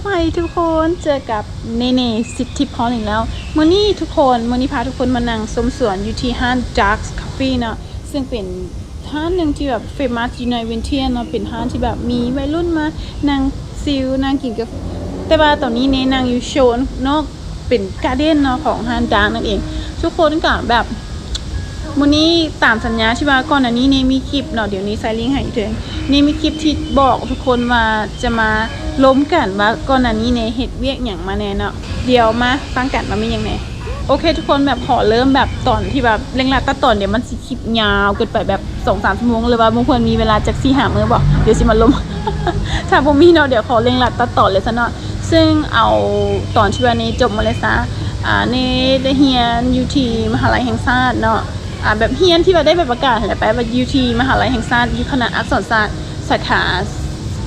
ไปทุกคนเจอกับเนเน่สิทธิพรอีกแล้วมื้อนี้ทุกคนมื้อนี้พาทุกคนมานั่งสมสวนอยู่ที่ห้าง Dark Coffee เนาะซึ่งเป็นห้างหนึ่งที่แบบเฟมัสอยู่ในเวนเทียนเนาะเป็นห้างที่แบบมีวัยรุ่นมานั่งซิลนั่งกินกาแฟแต่ว่าตอนนี้เนนั่งอยู่โชนนอกเป็นการ์เด้นเนาะของห้าง Dark นั่นเองทุกคนก็แบบมื้อนี้ตามสัญญาที่ว่าก่อนอันนี้เนมีคลิปเนาะเดี๋ยวนี้ใส่ลิงก์ให้ถึงเนมีคลิปที่บอกทุกคนว่าจะมาล้มกันว่าก่อนอันนี้เนเฮ็ดเวียกหยังมาแน่เนาะเดี๋ยวมาฟังกันว่ามีหยังแน่โอเคทุกคนแบบขอเริ่มแบบตอนที่แบบเร่งรัดตัดตอนเดี๋ยวมันสิคลิปยาวเกินไปแบบ 2-3 ชั่วโมงเลยว่าบางคนมีเวลาจัก 4-5 มื้อบ่เดี๋ยวสิมาล้ม ถ้าบ่มีเนาะเดี๋ยวขอเร่งรัดตัดตอนเลยซะเนาะซึ่งเอาตอนที่ว่าเนจบมาเลยซะเนได้เรียนอยู่ที่มหาลัยแห่งชาติเนาะแบบเรียนที่ว่าได้ใบประกาศแหละไปว่าอยู่ที่มหาลัยแห่งชาติอยู่คณะอักษรศาสตร์สาขา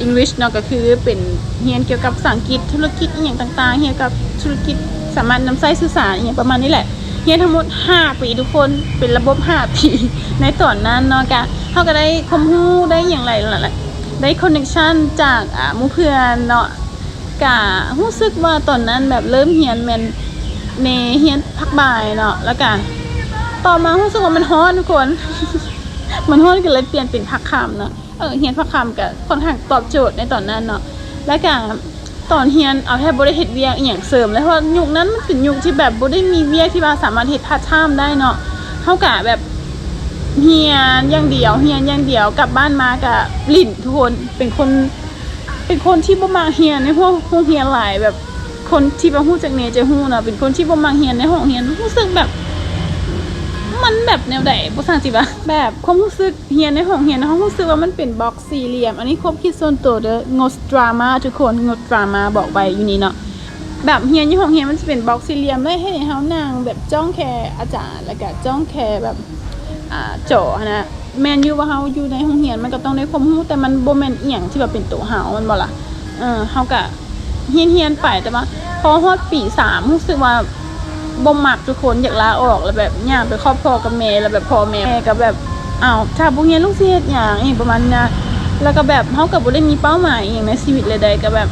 English เนาะก็คือเป็นเรียนเกี่ยวกับภาษาอังกฤษธุรกิจอีหยังต่างๆเกี่ยวกับธุรกิจสามารถนำใช้สื่อสารอีหยังประมาณนี้แหละเรียนทั้งหมด5 ปีทุกคนเป็นระบบ5 ปีในตอนนั้นเนาะก็เฮาก็ได้ความรู้ได้อย่างไรนั่นแหละได้คอนเนคชั่นจากหมู่เพื่อนเนาะก็รู้สึกว่าตอนนั้นแบบเริ่มเรียนแม่นในเรียนภาคบ่ายเนาะแล้วก็ต่อมารู้สึกว่ามันฮ้อนทุกคน มันฮ้อนก็เลยเปลี่ยนเป็นภาคค่ำเนาะเรียนภาคค่ำก็ค่อนข้างตอบโจทย์ในตอนนั้นเนาะแล้วก็ตอนเรียนเอาแทบบ่ได้เฮ็ดเวียกอีหยังเสริมเลยเพราะยุคนั้นมันเป็นยุคที่แบบบ่ได้มีเวียกที่ว่าสามารถเฮ็ดพาร์ทไทม์ได้เนาะเฮาก็แบบเรียนอย่างเดียวกลับบ้านมาก็ลิ้นทุกคนเป็นคนที่บ่มักเรียนในพวกโรงเรียนหลายแบบคนที่บ่ฮู้จักเนจะฮู้เนาะเป็นคนที่บ่มักเรียนในห้องเรียนรู้สึกแบบมันแบบแนวใดบ่ทราบสิว่าแบบความรู้สึกเรียนในห้องเรียนเฮารู้สึกว่ามันเป็นบล็อกสี่เหลี่ยมอันนี้ความคิดส่วนตัวเด้องดดราม่าทุกคนงดดราม่าบอกไว้อยู่นี่เนาะแบบเรียนอยู่ห้องเรียนมันจะเป็นบล็อกสี่เหลี่ยมได้ให้เฮานั่งแบบจ้องแค่อาจารย์แล้วก็จ้องแค่แบบโจนะแม่นอยู่ว่าเฮาอยู่ในห้องเรียนมันก็ต้องได้ความรู้แต่มันบ่แม่นอีหยังที่ว่าเป็นตัวเฮามันบ่ล่ะเฮาก็เรียนไปแต่ว่าพอฮอดปี3รู้สึกว่าบ่มักทุกคนอยากลาออกแล้วแบบย่างไปครอบครัวกับแม่แล้วแบบพ่อแม่ก็แบบอ้าวถ้าบ่เรียนลูกสิเฮ็ดหยังอีประมาณนั้นแล้วก็แบบเฮาก็บ่ได้มีเป้าหมายอีหยังในชีวิตเลยใดก็แบบ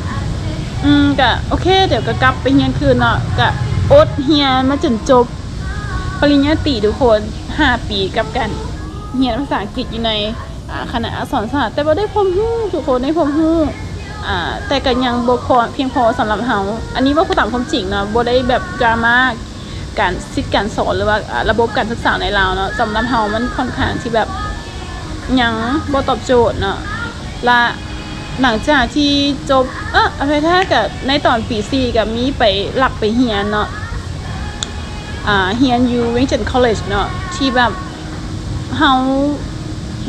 ก็โอเคเดี๋ยวก็กลับไปเรียนคืนเนาะก็อดเรียนมาจนจบปริญญาตรีทุกคน5 ปีกับกันเรียนภาษาอังกฤษอยู่ในคณะอักษรศาสตร์แต่บ่ได้ความรู้ทุกคนได้ความรู้แต่ก็ยังบ่พอเพียงพอสำหรับเฮาอันนี้ว่าตามความจริงเนาะบ่ได้แบบดราม่าการสิทธิ์การสอนหรือว่าระบบการศึกษาในลาวเนาะสำหรับเฮามันค่อนข้างที่แบบยังบ่ตอบโจทย์เนาะและหลังจากที่จบอะไรแท้ก็ในตอนปี4ก็มีไปหลักไปเรียนเนาะเรียนอยู่ Wellington College เนาะที่แบบเฮา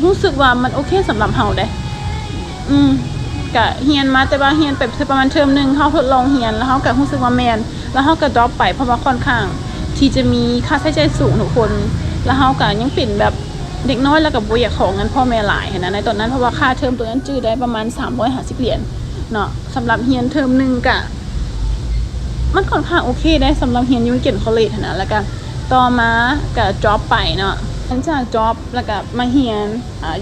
รู้สึกว่ามันโอเคสำหรับเฮาเด้ก็เรียนมาแต่ว่าเรียนไปประมาณเทอมนึงเฮาทดลองเรียนแล้วเฮาก็รู้สึกว่าแม่นแล้วเฮาก็ดรอปไปเพราะว่าค่อนข้างที่จะมีค่าใช้จ่ายสูงทุกคนแล้วเฮาก็ยังเป็นแบบเด็กน้อยแล้วก็บ่อยากขอเงินพ่อแม่หลายนะในตอนนั้นเพราะว่าค่าเทอมตัวนั้นจื้อได้ประมาณ350 เหรียญเนาะสำหรับเรียนเทอมนึงก็มันค่อนข้างโอเคได้สำหรับเรียนอยู่เกียรติคอลเลจนะแล้วก็ต่อมาก็ดรอปไปเนาะหลังจากดรอปแล้วก็มาเรียน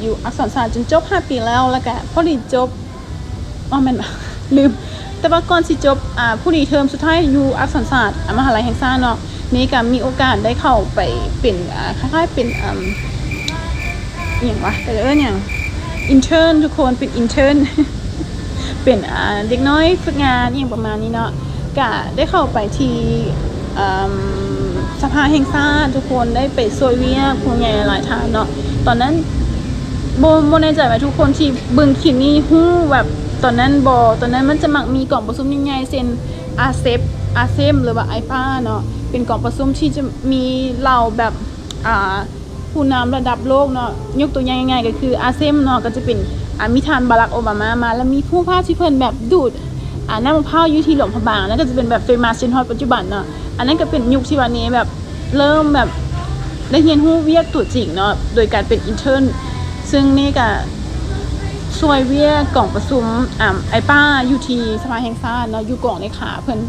อยู่อักษรศาสตร์จนจบ5 ปีแล้วก็พอดีจบแม่นบ่ลืมแต่ว่าก่อนสิจบผู้ดีเทอมสุดท้ายอยู่อักษรศาสตร์มหาลัยแห่งชาติเนาะนี่ก็มีโอกาสได้เข้าไปเป็นคล้ายๆเป็นอีหยังวะแต่อย่างอินเทิร์นทุกคนเป็นอินเทิร์น เป็นเด็กน้อยฝึกงานอีหยังประมาณนี้เนาะก็ได้เข้าไปที่สภาแห่งชาติทุกคนได้ไปช่วยเวียกผู้ใหญ่หลายท่านเนาะตอนนั้นบ่แน่ใจว่าทุกคนที่เบิ่งคลิปนี้ฮู้แบบตอนนั้นมันจะมักมีกล่องประชุมใหญ่ๆเช่นอาเซมหรือว่าไอป้าเนาะเป็นกล่องประชุมที่จะมีเหล่าแบบผู้นำระดับโลกเนาะยกตัวอย่างง่ายๆก็คืออาเซมเนาะก็จะเป็นมีท่านบารักโอบามาแล้วมีผู้พาที่เพิ่นแบบดูดน้ำมะพร้าวอยู่ที่หลวงพระบางนั่นก็จะเป็นแบบเฟมัสจนฮอดปัจจุบันเนาะอันนั้นก็เป็นยุคที่วันนี้แบบเริ่มแบบได้เรียนรู้เวียกตัวจริงเนาะโดยการเป็นอินเทิร์นซึ่งนี่ก็ช่วยเวียกกล่องประชุมไอป้าอยู่ที่สภาแห่งชาติเนาะอยู่กล่องในขาเพิ่น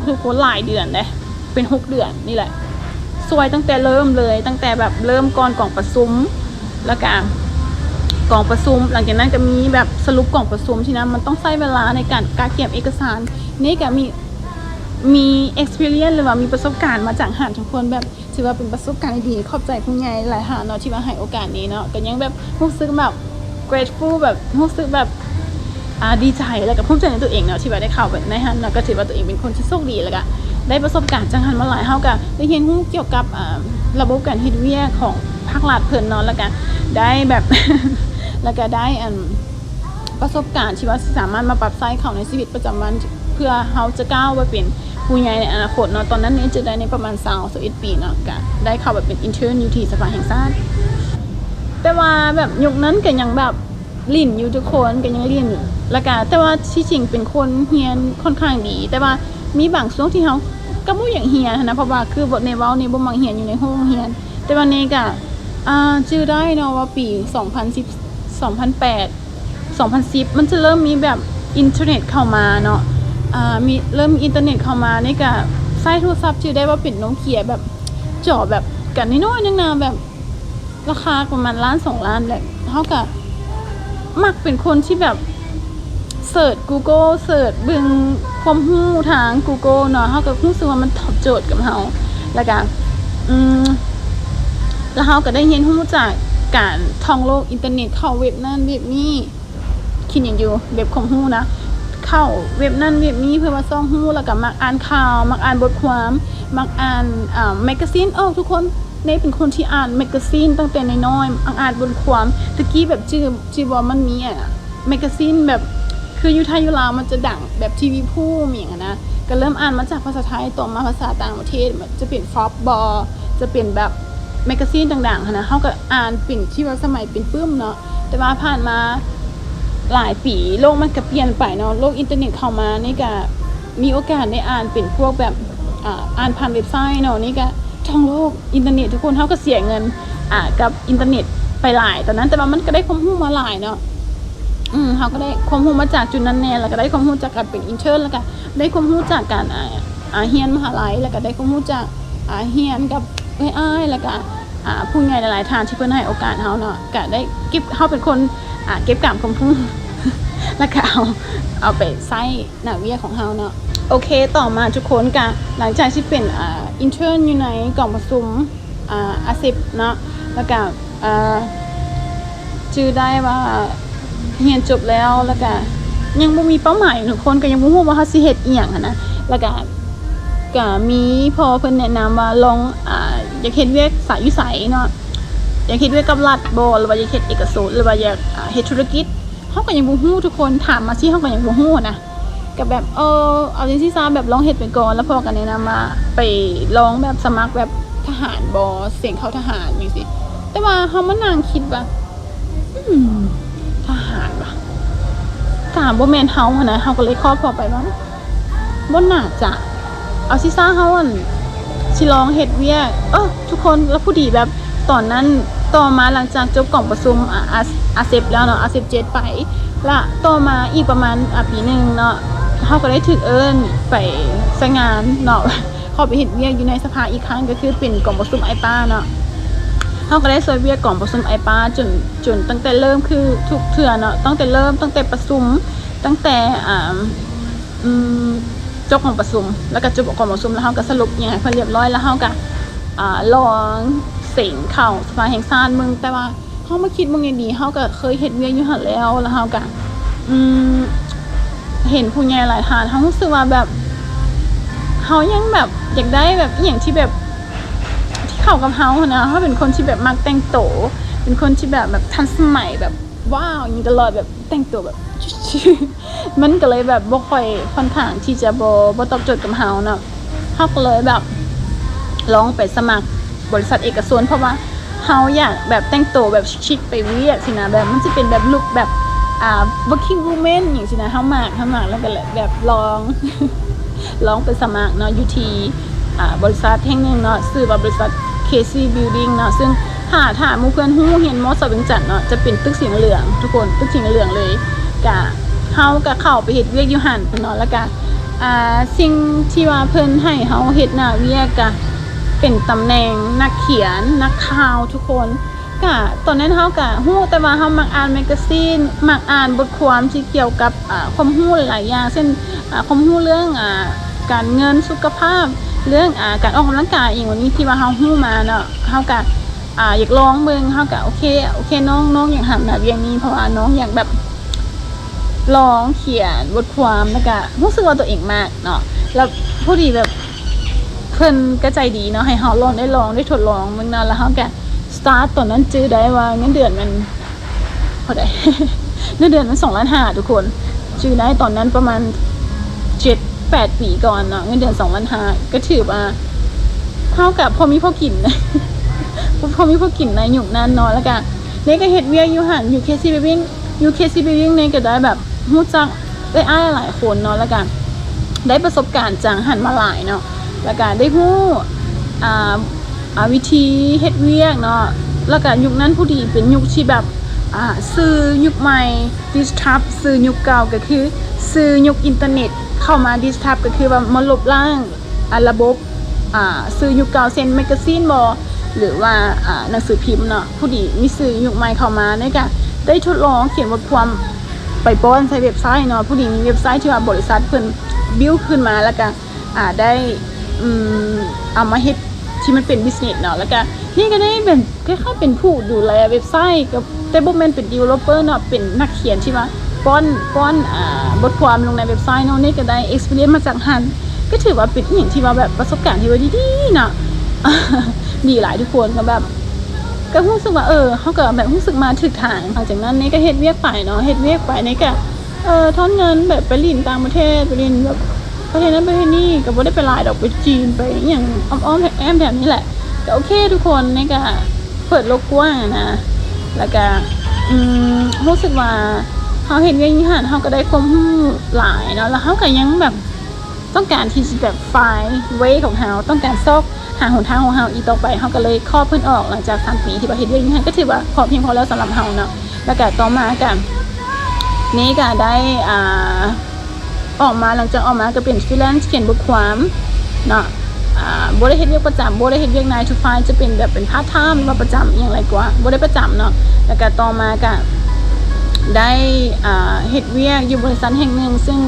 ทุกคนหลายเดือนเด้เป็น6 เดือนนี่แหละช่วยตั้งแต่เริ่มเลยตั้งแต่แบบเริ่มก่อนกล่องประชุมแล้วก็ กล่องประชุมหลังจากนั้นก็มีแบบสรุปกล่องประชุมที่นะมันต้องใช้เวลาในการเก็บเอกสารนี่ก็มี experience หรือว่ามีประสบการณ์มาจากหาดทุกคนแบบถือว่าเป็นประสบการณ์ดีขอบใจผู้ใหญ่หลายหาดเนาะที่มาให้โอกาสนี้เนาะก็ยังแบบรู้สึกแบบ grateful แบบรู้สึกแบบดีใจแล้วก็ภูมิใจในตัวเองเนาะที่ว่าได้เข้าไปในหาดเนาะก็ถือว่าตัวเองเป็นคนที่โชคดีแล้วก็ได้ประสบการณ์จังหันมาหลายเฮาก็ได้เรียนรู้เกี่ยวกับระบบการเฮ็ดเวียกของภาครัฐเพิ่นเนาะแล้วก็ได้แบบ แล้วก็ได้ประสบการณ์ที่ว่าสามารถมาปรับใช้เข้าในชีวิตประจำวันเพื่อเฮาจะก้าวไปเป็นผู้ใหญ่ในอนาคตเนาะตอนนั้นเนี่ยจะได้ในประมาณ21ปีเนาะก็ได้เข้าไปเป็นอินเทอร์อยู่ที่สภาแห่งชาติแต่ว่าแบบยุคนั้นก็ยังแบบลิ้นอยู่ทุกคนก็ยังเรียนอยู่แล้วก็แต่ว่าที่จริงเป็นคนเรียนค่อนข้างดีแต่ว่ามีบางช่วงที่เฮาก็บ่อยากเรียนนะเพราะว่าคือบทในเว้านี่บ่มักเรียนอยู่ในห้องเรียนแต่วันนี้ก็ชื่อได้เนาะว่าปี2010 2010มันจะเริ่มมีแบบอินเทอร์เน็ตเข้ามาเนาะมีเริ่มมีอินเทอร์เน็ตเข้ามานี่ก็ใช้โทรศัพท์ชื่อได้ว่าเป็นโนเกียแบบจอแบบกันน้อยๆนึงนะแบบราคาประมาณล้าน2ล้านแหละเฮาก็มักเป็นคนที่แบบเสิร์ช Google เสิร์ชเบิ่งความรู้ทาง Google เนาะเฮาก็รู้สึกว่ามันตอบโจทย์กับเฮาแล้วก็แล้วเฮาก็ได้เรียนรู้จากการท่องโลกอินเทอร์เน็ตเข้าเว็บนั้นเว็บนี้คิดอย่างอยู่เว็บความรู้นะเข้าเว็บนั้นเว็บนี้เพื่อว่าซ่องรู้แล้วก็มักอ่านข่าวมักอ่านบทความมักอ่านแมกกาซีนทุกคนเนเป็นคนที่อ่านแมกกาซีนตั้งแต่น้อยๆอ่านบทความตะกี้แบบชื่อว่ามันมีแมกกาซีนแบบคืออยู่ไทยอยู่ลาวมันจะดังแบบทีวีพูมีอย่างนะก็เริ่มอ่านมาจากภาษาไทยต่อมาภาษาต่างประเทศจะเป็นฟอบบอจะเป็นแบบแมกกาซีนต่างๆนะเฮาก็อ่านเป็นที่ว่าสมัยเป็นปึ้มเนาะแต่ว่าผ่านมาหลายปีโลกมันก็เปลี่ยนไปเนาะโลกอินเทอร์เน็ตเข้ามานี่ก็มีโอกาสได้อ่านเป็นพวกแบบอ่านผ่านเว็บไซต์เนาะนี่ก็ท่องโลกอินเทอร์เน็ตทุกคนเฮาก็เสียเงินกับอินเทอร์เน็ตไปหลายตอนนั้นแต่ว่ามันก็ได้ความรู้มาหลายเนาะเฮาก็ได้ความรู้มาจากจุดนั้นแน่แล้วก็ได้ความรู้จากการเป็นอินเทอร์แล้วก็ได้ความรู้จากการเรียนมหาลัยแล้วก็ได้ความรู้จากเรียนกับอ้ายแล้วก็ผู้ใหญ่หลายๆท่านที่เพิ่นให้โอกาสเฮาเนาะก็ได้เก็บเฮาเป็นคนเก็บกามความรู้ แล้วก็เอาไปใช้หน้าเวียของเฮาเนาะโอเคต่อมาทุกคนก็หลังจากที่เป็นอินเทอร์อยู่ในกล่องประชุมอาซิบเนาะแล้วก็ชื่อได้ว่าเรียนจบแล้วแล้วก็ยังบ่มีเป้าหมายทุกคนก็ยังบ่ฮู้ว่าเฮาสิเฮ็ดอีหยังนะแล้วก็มีพอเพิ่นแนะนำว่าลองอยากเฮ็ดเวียกสายวิสัยเนาะอยากเฮ็ดเวียกกับรัฐบ่หรือว่าอยากเฮ็ดเอกชนหรือว่าอยากเฮ็ดธุรกิจเฮาก็ยังบ่ฮู้ทุกคนถามมาสิเฮาก็ยังบ่ฮู้นะก็แบบเอาจังซี่ซะแบบลองเฮ็ดไปก่อนแล้วพอก็แนะนำมาไปลองแบบสมัครแบบทหารบ่เสี่ยงเข้าทหารจังซี่แต่ว่าเฮามานั่งคิดว่าทหารว่ะถามบ่แม่นเฮานะเฮาก็เลยขอพอไปว่าบ่น่าจะเอาซิซ่าเฮาสิลองเฮ็ดเวียกทุกคนแล้วผู้ดีแบบตอนนั้นต่อมาหลังจากจบกล่องประชุมอาเซฟแล้วเนาะอาเซฟ7ไปละต่อมาอีกประมาณปีนึงเนาะเฮาก็ได้ถูกไปใช้งานเนาะเข้าไปเฮ็ดเวียกอยู่ในสภาอีกครั้งก็คือเป็นกล่องประชุมไอป้าเนาะเฮาก็ได้ช่วยเวียกกล่องประชุมไอป้าจนตั้งแต่เริ่มคือทุกเทื่อเนาะตั้งแต่ประชุมตั้งแต่จบของประชุมแล้วก็จบของประชุมแล้วเฮาก็สรุปอย่างให้เพิ่นเรียบร้อยแล้วเฮาก็ลองเสียงเข้าสภาแห่งชาติมึงแต่ว่าเฮามาคิดมึงดีๆเฮาก็เคยเฮ็ดเวียกอยู่หั่นแล้วเฮาก็เห็นผู้ใหญ่หลายท่านเฮารู้สึกว่าแบบเฮายังแบบอยากได้แบบอีหยังที่แบบที่เข้ากับเฮานะเฮาเป็นคนที่แบบมักแต่งตัวเป็นคนที่แบบทันสมัยแบบว้าวอย่างตลอดแบบแต่งตัวแบบมันก็เลยแบบบ่ค่อยค่อนข้างที่จะบ่ตอบโจทย์กับเฮาเนาะเฮาก็เลยแบบลองไปสมัครบริษัทเอกชนเพราะว่าเฮาอยากแบบแต่งตัวแบบชิคๆไปเวียกสินะแบบมันสิเป็นแบบลุคแบบworking woman อย่างสินะเฮามากแล้วก็แบบลองไปสมัครเนาะอยู่ที่บริษัทแห่งนึงเนาะชื่อว่าบริษัท KC Building เนาะซึ่งถ้าหมู่เพิ่นฮู้เห็นมอสเวียงจันทน์เนาะจะเป็นตึกสีเหลืองทุกคนตึกสีเหลืองเลยก็เฮาก็เข้าไปเฮ็ดเวียกอยู่หั่นเนาะแล้วก็สิ่งที่ว่าเพิ่นให้เฮาเฮ็ดหน้าเวียกก็เป็นตำแหน่งนักเขียนนักข่าวทุกคน ก็ตอนนั้นเฮาก็ฮู้แต่ว่าเฮามักอ่านแมกกาซีนมักอ่านบทความที่เกี่ยวกับความรู้หลายอย่างเช่นความรู้เรื่องการเงินสุขภาพเรื่องการออกกำลังกายอีกวันนี้ที่ว่าเฮาฮู้มาเนาะเฮาก็อยากลองเบิ่งเฮาก็โอเคน้องอยากทำแบบอย่างนี้เพราะว่าน้องอยากแบบลองเขียนบทความแล้วก็รู้สึกว่าตัวเองมากเนาะแล้วพอดีแบบเพิ่นก็ใจดีเนาะให้เฮาลองได้ทดลองเบิ่งเนาะแล้วเฮาก็สตาร์ทตอนนั้นจื้อได้ว่าเงินเดือนมันเท่าใด เงินเดือนมัน2.5 ล้านทุกคนจื้อได้ตอนนั้นประมาณ7-8 ปีก่อนเนาะเงินเดือน2.5 ล้านก็ถือว่าเฮาก็พอมีพอกิน พอมีพอกินในยุคนั้นเนาะแล้วก็นี่ก็เฮ็ดเวียกอยู่หั่น UKC Babying นี่ก็ได้แบบรู้จักอ้ายหลายคนเนาะแล้วก็ได้ประสบการณ์จังหันมาหลายเนาะแล้วก็ได้ฮู้วิธีเฮ็ดเวียกเนาะแล้วก็ยุคนั้นผู้ดีเป็นยุคที่แบบสื่อยุคใหม่ disrupt สื่อยุคเก่าก็คือสื่อยุคอินเทอร์เน็ตเข้ามา disrupt ก็คือว่ามาลบล้างระบบสื่อยุคเก่าเช่นแมกกาซีนบ่หรือว่าหนังสือพิมพ์เนาะผู้ดีมีสื่อยุคใหม่เข้ามาในการได้ทดลองเขียนบทความไปป้อนใช้เว็บไซต์เนาะผู้ดีมีเว็บไซต์ที่ว่าบริษัทเพิ่นบิลขึ้นมาแล้วก็ได้เอามาเฮ็ดที่มันเป็นบิสเนสเนาะแล้วก็นี่ก็ได้เป็นคล้ายๆเป็นผู้ดูแลเว็บไซต์กับแต่บ่แม่นเป็น developer เนาะเป็นนักเขียนที่ว่าป้อนบทความลงในเว็บไซต์เนาะนี่ก็ได้ experience มาจากหันก็ถือว่าเป็นอย่างที่ว่าแบบประสบการณ์ที่ว่าดีๆเนาะ ดีหลายทุกคนก็แบบก็รู้สึกว่าเขาก็แบบรู้สึกมาถึกทางหลังจากนั้นนี่ก็เฮ็ดเวียกไปเนาะเฮ็ดเวียกไปนี่ก็ทอนเงินแบบไปเรียนต่างประเทศไปเรียนแบบประเทศนั้นประเทศนี้ก็บ่ได้ไปหลายดอกไปจีนไปอย่างอ้อมๆแอมแบบนี้แหละก็โอเคทุกคนนี่ก็เปิดโลกกว้างนะแล้วก็รู้สึกว่าเฮาเฮ็ดเวียกนี้หั่นเฮาก็ได้ความรู้หลายเนาะแล้วเฮาก็ยังแบบต้องการที่จะแบบไฟเวของเฮาต้องการซอกหาหนทางของเฮาอีต่อไปเฮาก็เลยข้อเพิ่นออกหลังจาก3 ปีที่ว่าเฮ็ดเวียกนี้ก็ถือว่าพอเพียงพอแล้วสำหรับเฮาเนาะแล้วก็ต่อมาก็นี้ก็ได้ออกมาหลังจากออกมาก็เป็นฟรีแลนซ์เขียนบทความเนาะบ่ได้เฮ็ดเวียกประจำบ่ได้เฮ็ดเวียก9 to 5จะเป็นแบบเป็นพาร์ทไทม์หรือว่าประจำอย่างไรกว่าบ่ได้ประจำเนาะแล้วก็ต่อมาก็ได้เฮ็ดเวียกอยู่บริษัทแห่งหนึ่งซึ่ง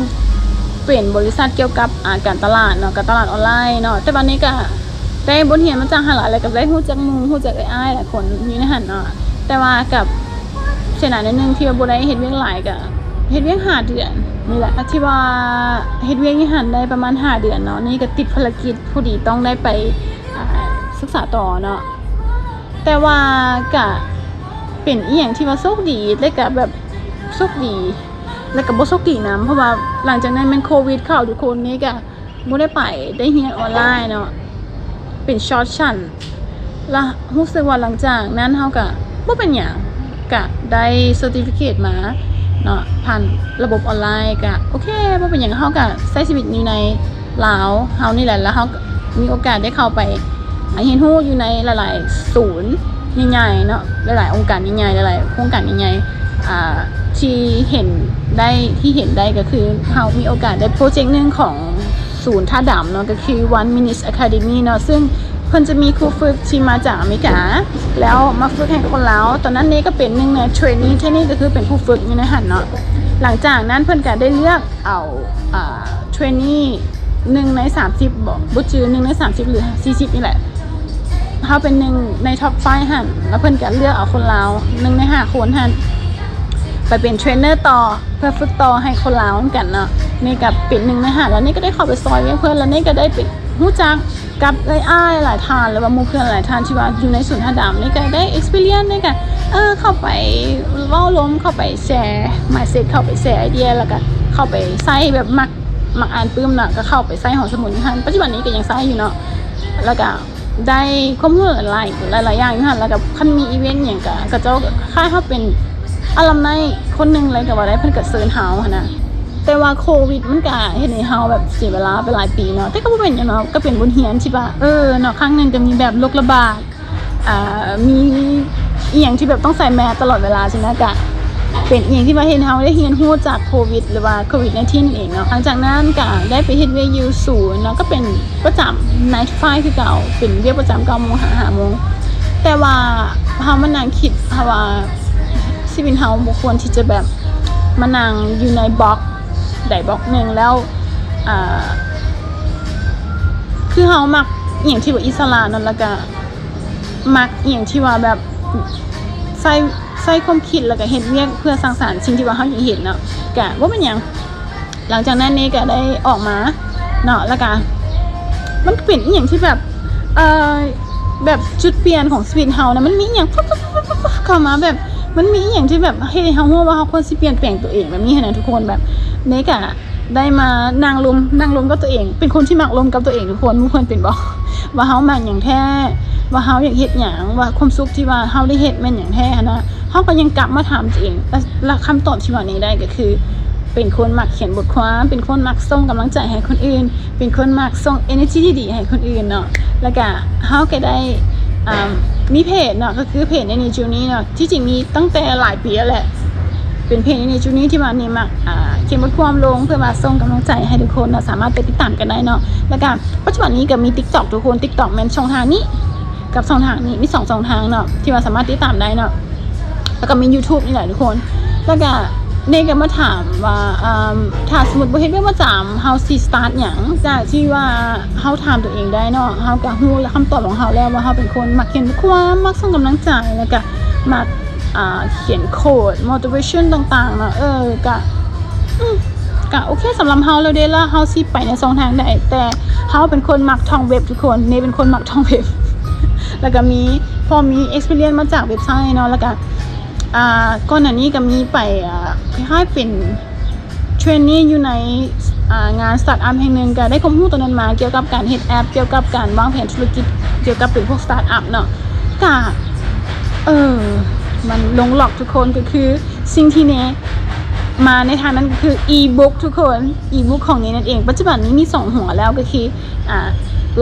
เป็นบริษัทเกี่ยวกับการตลาดเนาะการตลาดออนไลน์เนาะแต่วันนี้ก็ได้บทเรียนมาจากหลายแล้วก็ได้ฮู้จักหมู่ฮู้จักอ้ายหลายคนอยู่ในหั่นเนาะแต่ว่ากับเสียดายนิดนึงที่ว่าบ่ได้เฮ็ดเวียกหลายก็เฮ็ดเวียก5 เดือนนี่แหละที่ว่าเฮ็ดเวียกนี่หั่นได้ประมาณ5 เดือนเนาะนี่ก็ติดภารกิจผู้ดีต้องได้ไปศึกษาต่อเนาะแต่ว่าก็เป็นอีหยังที่ว่าโชคดีและก็แบบโชคดีแล้วก็บ่โชคดีนำเพราะว่าหลังจากนั้นมันโควิดเข้าทุกคนนี่ก็บ่ได้ไปได้เรียนออนไลน์เนาะเป็นช็อตชั่นแล้วรู้สึกว่าหลังจากนั้นเฮาก็บ่เป็นหยังก็ได้เซอร์ติฟิเคตมาเนาะผ่านระบบออนไลน์ก็โอเคบ่เป็นหยังเฮาก็ใช้ชีวิตอยู่ในลาวเฮานี่แหละแล้วเฮาก็มีโอกาสได้เข้าไปเรียนรู้อยู่ในหลายๆศูนย์ใหญ่ๆเนาะหลายๆองค์การใหญ่ๆหลายๆโครงการใหญ่ๆที่เห็นได้ก็คือเฮามีโอกาสได้โปรเจกต์นึงของศูนย์ท่าดำเนาะก็คือ One Minute Academy เนาะซึ่งเพิ่นจะมีครูฝึกที่มาจากอเมริกาแล้วมาฝึกให้คนลาวตอนนั้นนี่ก็เป็นหนึ่งในเทรนนิ่งที่นี่ก็คือเป็นผู้ฝึกอยู่ในหันเนาะหลังจากนั้นเพิ่นก็ได้เลือกเอาเทรนนิ่ง1 ใน 30บ่จือ1 ใน 30หรือ40นี่แหละเฮาเป็น1ในท็อป5หั่นแล้วเพิ่นก็เลือกเอาคนลาว1 ใน 5 คนหั่นไปเป็นเทรนเนอร์ต่อเพื่อฝึกต่อให้คนลาวกันเนาะนี่ก็เป็น1 ใน 5แล้วนี่ก็ได้เข้าไปซอยเพื่อนแล้วนี่ก็ได้ไปรู้จักกับอ้ายหลายท่านหรือว่าหมู่เพื่อนหลายท่านที่ว่าอยู่ในศูนย์ท่าดำนี่ก็ได้ experience นี่ก็เข้าไปเว้าล้มเข้าไปแชร์ mindset เข้าไปแชร์ไอเดียแล้วก็เข้าไปใส่แบบมักอ่านปึ้มน่ะก็เข้าไปใส่หอสมุดอยู่หั่นปัจจุบันนี้ก็ยังใส่อยู่เนาะแล้วก็ได้ข้อมูลหลายอย่างอยู่หั่นแล้วก็คันมีอีเวนต์หยังก็เจ้าค่ายเฮาเป็นอลัมไนคนนึงเลยก็ว่าได้เพิ่นก็เซิร์ชเฮาหั่นน่ะแต่ว่าโควิดมันก็เฮ็ดให้เฮาแบบเสียเวลาไปหลายปีเนาะแต่ก็บ่เป็นหยังเนาะก็เป็นบทเรียนที่ว่าเนาะครั้งนึงก็มีแบบโรคระบาดมีอีหยังที่แบบต้องใส่แมสตลอดเวลาใช่มั้ยก็เป็นอีหยังที่ว่าเฮ็ดให้เฮาได้เรียนรู้จากโควิดหรือว่าโควิด-19 นั่นเองเนาะหลังจากนั้นก็ได้ไปเฮ็ดเวียกอยู่ศูนย์เนาะก็เป็นประจำ9 to 5คือเก่าเป็นเวียกประจำ 9:00 น. 5:00 น. แต่ว่าเฮามานั่งคิดว่าชีวิตเฮาบ่ควรที่จะแบบมานั่งอยู่ในบล็อกใดบล็อกหนึ่งแล้วคือเฮามักอหย่างที่ว่าอิสระนั่นแล้วก็มักอหย่างที่ว่าแบบใส่ความคิดแล้วก็เฮ็ดเวียกเพื่อสร้างสรรค์สิ่งที่ว่าเฮาอยากเห็นเนาะก็บ่เป็นหยังหลังจากนั้นนี่ก็ได้ออกมาเนาะแล้วก็มันเป็นอหย่างที่แบบแบบจุดเปลี่ยนของชีวิตเฮานะมันมีอหย่างเข้ามาแบบมันมีอหย่างที่แบบให้เฮารู้ว่าเฮาควรสิเปลี่ยนแปลงตัวเองแบบนี้นะทุกคนแบบนี่ก็ได้มานั่งลมกับตัวเองเป็นคนที่มักลมกับตัวเองทุกคนทุกคนเป็นบ่ว่าเฮามักหยังแท้ว่าเฮาอยากเฮ็ดหยังว่าความสุขที่ว่าเฮาได้เฮ็ดแม่นหยังแท้นะเฮาก็ยังกลับมาถามตัวเองและคำตอบที่ว่านี้ได้ก็คือเป็นคนมักเขียนบทความเป็นคนมักส่งกำลังใจให้คนอื่นเป็นคนมักส่ง energy ที่ดีให้คนอื่นเนาะแล้วก็เฮาก็ได้มีเพจเนาะก็คือเพจในจูนี้เนาะที่จริงมีตั้งแต่หลายปีแล้วแหละเป็นเพจในจูนี้ที่ว่านี่มักเขียนบทความลงเพื่อมาส่งกำลังใจให้ทุกคนเนาะสามารถไปติดตามกันได้เนาะแล้วก็ปัจจุบันนี้ก็มี TikTok ทุกคน TikTok แม่นช่องทางนี้กับช่องทางนี้มี2ช่องทางเนาะที่ว่าสามารถติดตามได้เนาะแล้วก็มี YouTube นี่แหละทุกคนแล้วก็เนก็มาถามว่าถ้าสมมุติบ่เฮ็ดได้มาจำ how to start หยังจากที่ว่าเฮาถามตัวเองได้เนาะเฮาก็ฮู้แล้วคำตอบของเฮาแล้วว่าเฮาเป็นคนมักเขียนความมักส่งกำลังใจแล้วก็มักเขียนโค้ด motivation ต่างๆเนาะก็โอเคสำหรับเฮาแล้วเด้ล่ะเฮาสิไปใน2ทางได้แต่เฮาเป็นคนมักท่องเว็บทุกคนเนเป็นคนมักท่องเว็บแล้วก็พอมี experience มาจากเว็บไซต์เนาะแล้วก็ก่อนหน้านี้ก็มีไปคล้ายๆเป็นเทรนนิ่งอยู่ในงานสตาร์ทอัพแห่งหนึ่งก็ได้ความรู้ตัวนั้นมาเกี่ยวกับการเฮ็ดแอปเกี่ยวกับการวางแผนธุรกิจเกี่ยวกับเป็นพวกสตาร์ทอัพเนาะก็มันลงหลอกทุกคนก็คือสิ่งที่เนมาในทางนั้นก็คือ e-book ทุกคน e-book ของนี้นั่นเองปัจจุบันนี้มี2หัวแล้วก็คือ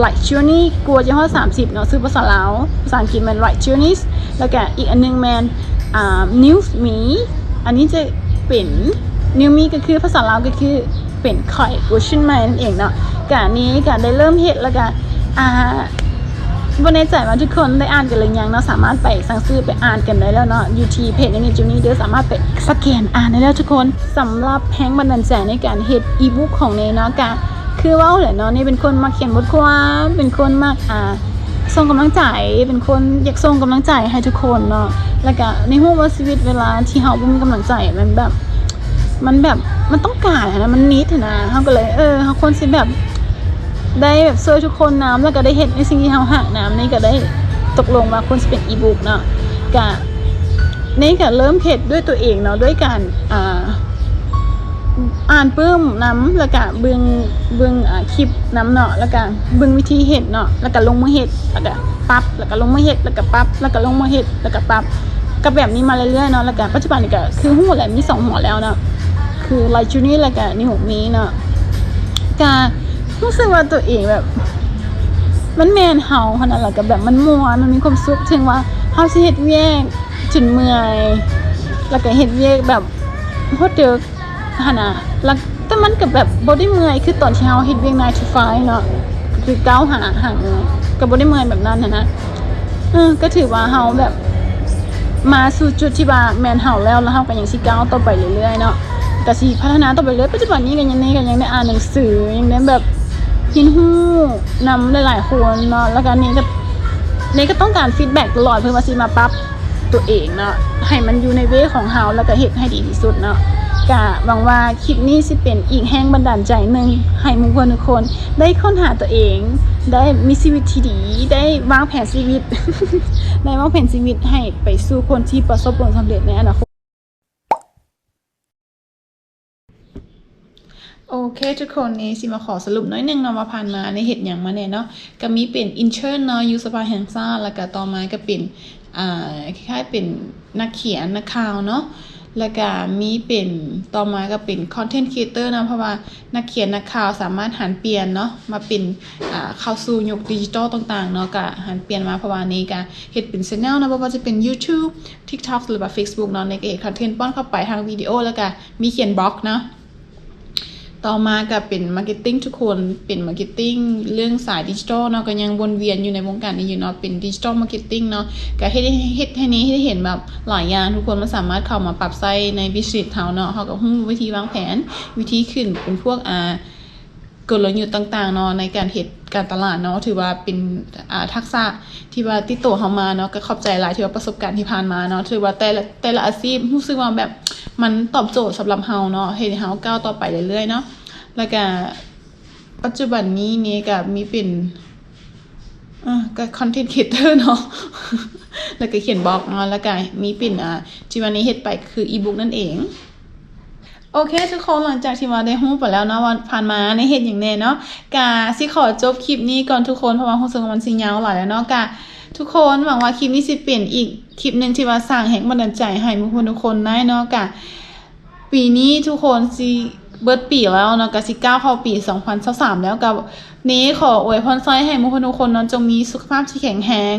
Right Journey กลัวจะฮอด30เนาะชื่อภาษาลาวภาษาอังกฤษมัน Right Journeys แล้วก็อีกอันนึงแมนNews Me อันนี้จะเป็น New Me ก็คือภาษาลาวก็คือเป็นข่อยเวอร์ชันใหม่นั่นเองเนาะก็นี้ก็ได้เริ่มเฮ็ดแล้วก็บ่แน่ใจว่าทุกคนได้อ่านกันหรือยังเนาะสามารถไปสั่งซื้อไปอ่านกันได้แล้วเนาะอยู่ที่เพจในจุดนี้เดี๋ยวสามารถไปสแกนอ่านได้แล้วทุกคนสำหรับแรงบันดาลใจในการเฮ็ดอีบุ๊กของเนเนาะก็คือว่าแหละเนาะนี่เป็นคนมาเขียนบทความเป็นคนมากส่งกำลังใจเป็นคนอยากส่งกำลังใจให้ทุกคนเนาะแล้วก็ในหัวว่าชีวิตเวลาที่เฮาบ่มีกำลังใจมันมันต้องการนะมันนิดนะเฮาก็เลยเฮาควรสิแบบได้แบบช่วยทุกคนนำแล้วก็ได้เฮ็ดในสิ่งที่เฮาฮักนำนี่ก็ได้ตกลงว่าควรสิเป็นอีบุ๊กเนาะก็นี่ก็เริ่มเฮ็ดด้วยตัวเองเนาะด้วยการอ่านปื้มน้ำแล้วก็เบิ่งคลิปน้ำเนาะแล้วก็เบิ่งวิธีเฮ็ดเนาะแล้วก็ลงมือเฮ็ดแล้วก็ปั๊บแล้วก็ลงมือเฮ็ดแล้วก็ปั๊บแล้วก็ลงมือเฮ็ดแล้วก็ปั๊บก็แบบนี้มาเรื่อยๆเนาะแล้วก็ปัจจุบันนี่ก็คือหัวแหละมี2หัวแล้วเนาะคือไลจูนี่แล้วก็นี่หัวมีเนาะก็รู้สึกว่าตัวเองแบบมันแม่นเฮาขนาดแล้วก็แบบมันม่วนมันมีความสุขถึงว่าเฮาสิเฮ็ดเวียกจนเมื่อยแล้วก็เฮ็ดเวียกแบบโคตรดึกหั่นน่ะแล้วแต่มันก็แบบบ่ได้เมื่อยคือตอนที่เฮาเฮ็ดเวียก9 to 5เนาะคือ9หาก็บ่ได้เมื่อยแบบนั้นนะก็ถือว่าเฮาแบบมาสู่จุดที่ว่าแม่นเฮาแล้วเฮาก็ยังสิก้าวต่อไปเรื่อยๆเนาะก็สิพัฒนาต่อไปเรื่อยปัจจุบันนี้ก็ยังได้อ่านหนังสือยังได้แบบยินฮู้นำหลายๆคนเนาะแล้วก็นี่ก็ต้องการฟีดแบ็กตลอดเพื่อว่าสิมาปรับตัวเองเนาะให้มันอยู่ในเวของเฮาแล้วก็เฮ็ดให้ดีที่สุดเนาะก็หวังว่าคลิปนี้สิเป็นอีกแรงบันดาลใจหนึ่งให้หมู่เพื่อนทุกคนได้ค้นหาตัวเองได้มีชีวิตที่ดีได้วางแผนชีวิต ได้วางแผนชีวิตให้ไปสู่คนที่ประสบผลสำเร็จในอนาคตโอเคทุกคนนี่สิมาขอสรุปน้อยนึงเนาะว่าผ่านมาในเฮ็ดหยังมาแน่เนาะก็มีเป็นอินเทอร์เนาะอยู่สภาแห่งชาติแล้วก็ต่อมาก็เป็นคล้ายๆเป็นนักเขียนนักข่าวเนาะแล้วก็มีเป็นต่อมาก็เป็นคอนเทนต์ครีเอเตอร์นะเพราะว่านักเขียนนักข่าวสามารถหันเปลี่ยนเนาะมาเป็นเข้าสู่ยุคดิจิทัลต่างๆเนาะก็หันเปลี่ยนมาเพราะว่านี้ก็เฮ็ดเป็น channel นะบ่ว่าจะเป็น YouTube TikTok หรือว่า Facebook เนาะในก็เฮ็ดคอนเทนต์ป้อนเข้าไปทางวิดีโอแล้วก็มีเขียนบล็อกเนาะ ต่อมาก็เป็นมาร์เก็ตติ้งทุกคนเป็นมาร์เก็ตติ้งเรื่องสายดิจิทัลเนาะก็ยังวนเวียนอยู่ในวงการนี้อยู่เนาะเป็นดิจิทัลมาร์เก็ตติ้งเนาะก็ให้นี้ให้เห็นแบบหลายอย่างทุกคนมันสามารถเข้ามาปรับใช้ในบิสเนสเฮาเนาะเฮาก็ฮู้วิธีวางแผนวิธีขึ้นเป็นพวกกลยุทธ์ต่างๆเนาะในการเฮ็ดการตลาดเนาะถือว่าเป็นทักษะที่ว่าติดตัวเฮามาเนาะก็ขอบใจหลายที่ว่าประสบการณ์ที่ผ่านมาเนาะถือว่าแต่ละอาชีพรู้สึกว่าแบบมันตอบโจทย์สำหรับเฮาเนาะเฮ็ดให้เฮาก้าวต่อไปเรื่อยๆเนาะแล้วก็ปัจจุบันนี้นี่ก็มีเป็นก็คอนเทนต์ครีเอเตอร์เนาะ แล้วก็เขียนบล็อกเนาะแล้วก็มีเป็นที่วันนี้เฮ็ดไปคืออีบุ๊กนั่นเองโอเคทุกคนหลังจากที่ว่าได้ฮู้ไปแล้วเนาะวันผ่านมาในเฮ็ดหยังแน่เนาะกะสิขอจบคลิปนี้ก่อนทุกคนเพราะว่ารู้สึกว่ามันสิยาวหลายแล้วเนาะกะทุกคนหวังว่าคลิปนี้สิเป็นอีกคลิปนึงที่ว่าสร้างแรงบันดาลใจให้ทุกคนได้เนาะกะปีนี้ทุกคนสิเบิดปีแล้วเนาะก็สิก้าวเข้าปี2023แล้วกับนี้ขออวยพรให้ทุกคนเนาะจงมีสุขภาพที่แข็งแรง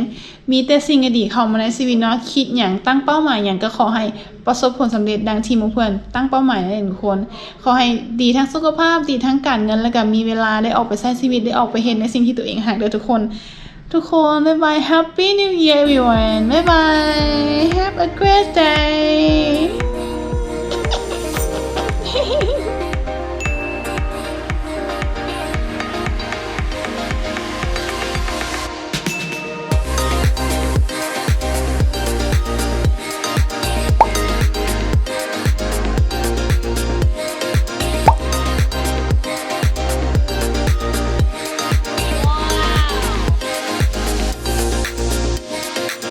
มีแต่สิ่งดีเข้ามาในชีวิตเนาะคิดหยังตั้งเป้าหมายหยังก็ขอให้ประสบผลสำเร็จดังที่หมู่เพื่อนตั้งเป้าหมายนั่นเองทุกคนขอให้ดีทั้งสุขภาพดีทั้งการเงินแล้วก็มีเวลาได้ออกไปใช้ชีวิตได้ออกไปเห็นในสิ่งที่ตัวเองรักเด้อทุกคนบ๊ายบาย Happy New Year everyone บ๊ายบาย Have a great day